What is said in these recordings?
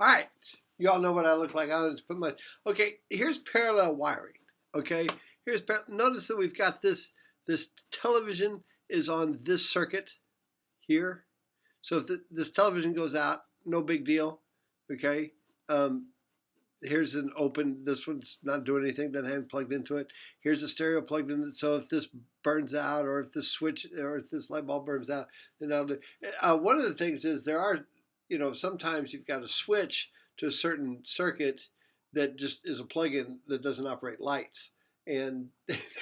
All right, you all know what I look like. I don't just put my. Okay, here's parallel wiring. Okay, notice that we've got this television is on this circuit here. So if this television goes out, no big deal. Okay. Here's an open, this one's not doing anything, doesn't have plugged into it. Here's a stereo plugged in. So if this burns out, or if this switch, or if this light bulb burns out, then I'll do. One of the things is there are, sometimes you've got a switch to a certain circuit that just is a plug-in that doesn't operate lights. And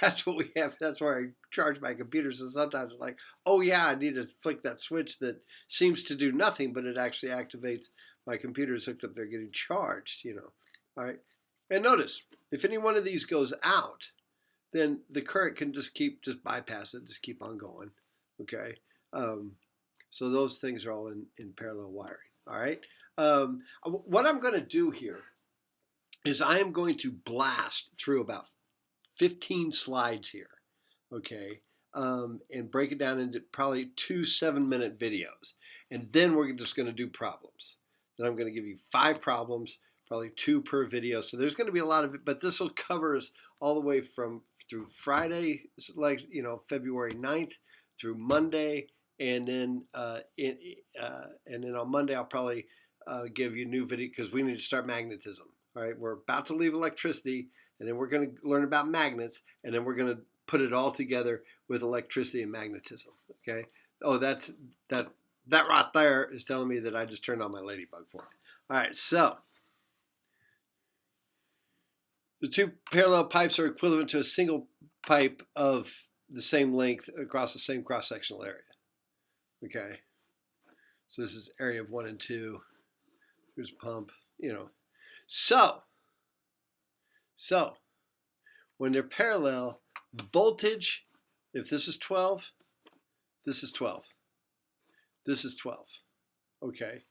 that's what we have. That's where I charge my computer. So sometimes it's like, oh yeah, I need to flick that switch that seems to do nothing, but it actually activates my computer's hooked up. They're getting charged, All right. And notice, if any one of these goes out, then the current can just bypass it, just keep on going. Okay. So those things are all in parallel wiring. All right. What I'm going to do here is I am going to blast through about 15 slides here, okay, and break it down into probably 2 7-minute videos. And then we're just going to do problems. Then I'm going to give you 5 problems, probably 2 per video. So there's going to be a lot of it, but this will cover us all the way through Friday, like, February 9th through Monday. And then on Monday, I'll probably give you a new video because we need to start magnetism. All right, we're about to leave electricity, and then we're going to learn about magnets, and then we're going to put it all together with electricity and magnetism. Okay. Oh, that right there is telling me that I just turned on my ladybug for it. All right, so the 2 parallel pipes are equivalent to a single pipe of the same length across the same cross-sectional area. Okay. So this is area of 1 and 2. Here's a pump, So when they're parallel, voltage, if this is 12, this is 12. This is 12. Okay.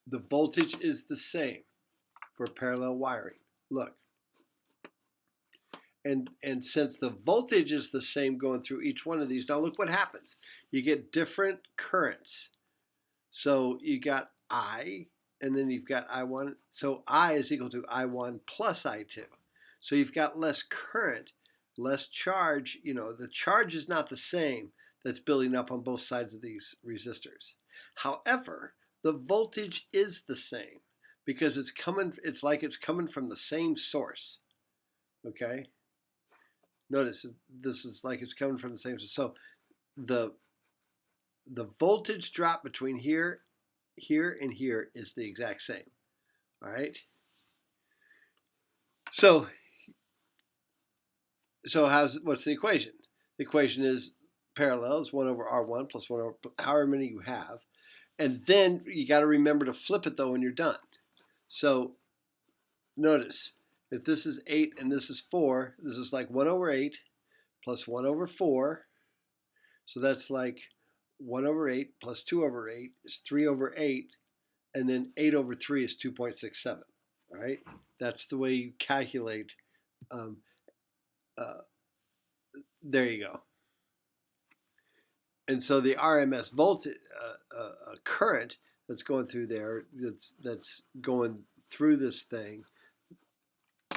The voltage is the same for parallel wiring. Look. And since the voltage is the same going through each one of these, now look what happens. You get different currents. So you got I, and then you've got I1. So I is equal to I1 plus I2. So you've got less current, less charge. The charge is not the same that's building up on both sides of these resistors. However, the voltage is the same because it's like it's coming from the same source. Okay? Notice this is like it's coming from the same source. So the voltage drop between here, and here is the exact same. All right. So what's the equation? The equation is parallels 1 over R1 plus 1 over however many you have. And then you got to remember to flip it though when you're done. So notice if this is 8 and this is 4, this is like 1 over 8 plus 1 over 4. So that's like 1 over 8 plus 2 over 8 is 3 over 8. And then 8 over 3 is 2.67. All right. That's the way you calculate. There you go. And so the RMS voltage current that's going through there, that's going through this thing,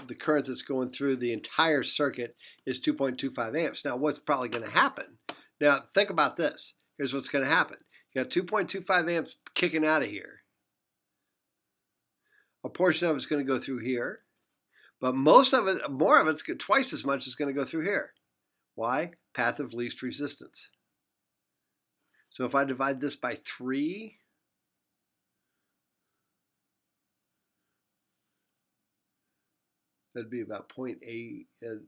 the current that's going through the entire circuit is 2.25 amps. Now, what's probably going to happen? Now, think about this. Here's what's going to happen. You got 2.25 amps kicking out of here. A portion of it's going to go through here, but most of it, more of it's twice as much is going to go through here. Why? Path of least resistance. So if I divide this by 3, that'd be about 0.8.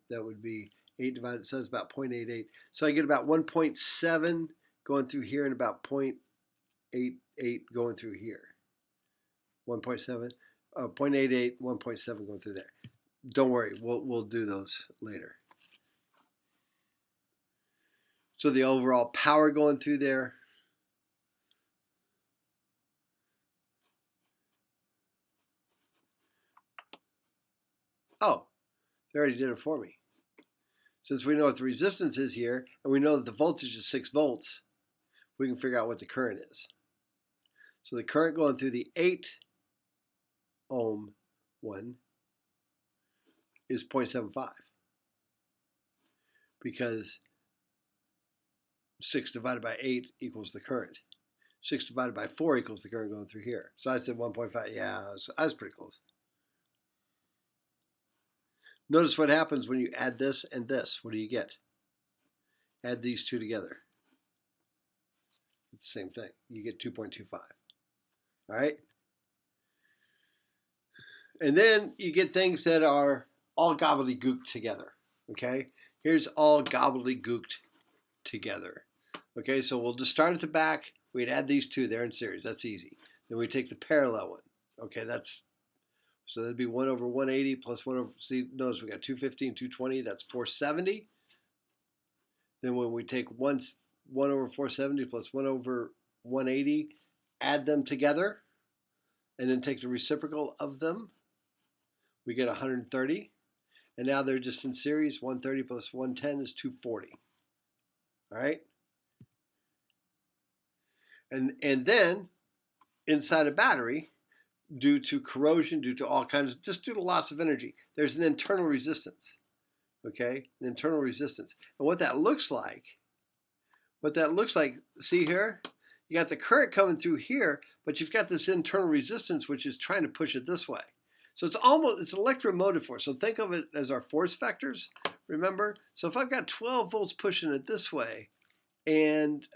That would be 8 divided, so it's about 0.88. So I get about 1.7 going through here and about 0.88 going through here. 1.7, 0.88, 1.7 going through there. Don't worry, we'll do those later. So the overall power going through there, oh, they already did it for me. Since we know what the resistance is here, and we know that the voltage is 6 volts, we can figure out what the current is. So the current going through the 8 ohm one is 0.75 because 6 divided by 8 equals the current. 6 divided by 4 equals the current going through here. So I said 1.5. Yeah, I was pretty close. Notice what happens when you add this and this. What do you get? Add these two together. It's the same thing. You get 2.25. All right? And then you get things that are all gobbledygooked together. Okay? Here's all gobbledygooked together. Okay, so we'll just start at the back. We'd add these two there in series. That's easy. Then we take the parallel one. Okay, so that'd be 1 over 180 plus 1 over, see, notice we got 215, 220, that's 470. Then when we take 1 over 470 plus 1 over 180, add them together, and then take the reciprocal of them, we get 130. And now they're just in series. 130 plus 110 is 240. All right? And then inside a battery, due to corrosion, due to all kinds, just due to loss of energy, there's an internal resistance. Okay, an internal resistance. And what that looks like, see here, you got the current coming through here, but you've got this internal resistance which is trying to push it this way. So it's electromotive force. So think of it as our force vectors, remember? So if I've got 12 volts pushing it this way, and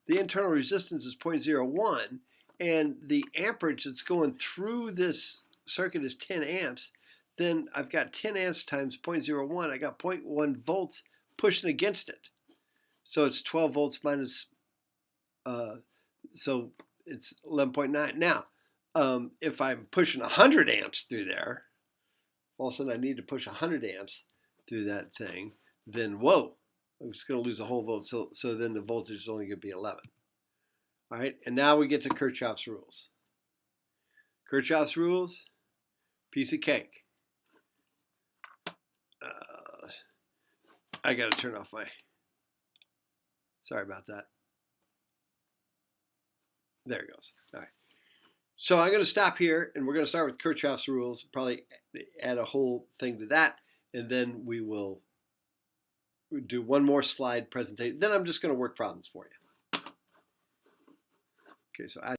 the internal resistance is 0.01, and the amperage that's going through this circuit is 10 amps, then I've got 10 amps times 0.01. I got 0.1 volts pushing against it. So it's 12 volts minus, so it's 11.9. Now, if I'm pushing 100 amps through there, all of a sudden I need to push 100 amps through that thing, then whoa, I'm just going to lose a whole volt. So then the voltage is only going to be 11. All right, and now we get to Kirchhoff's rules. Kirchhoff's rules, piece of cake. I got to turn off my, sorry about that. There it goes. All right. So I'm going to stop here, and we're going to start with Kirchhoff's rules, probably add a whole thing to that, and then we will do one more slide presentation. Then I'm just going to work problems for you. Okay, so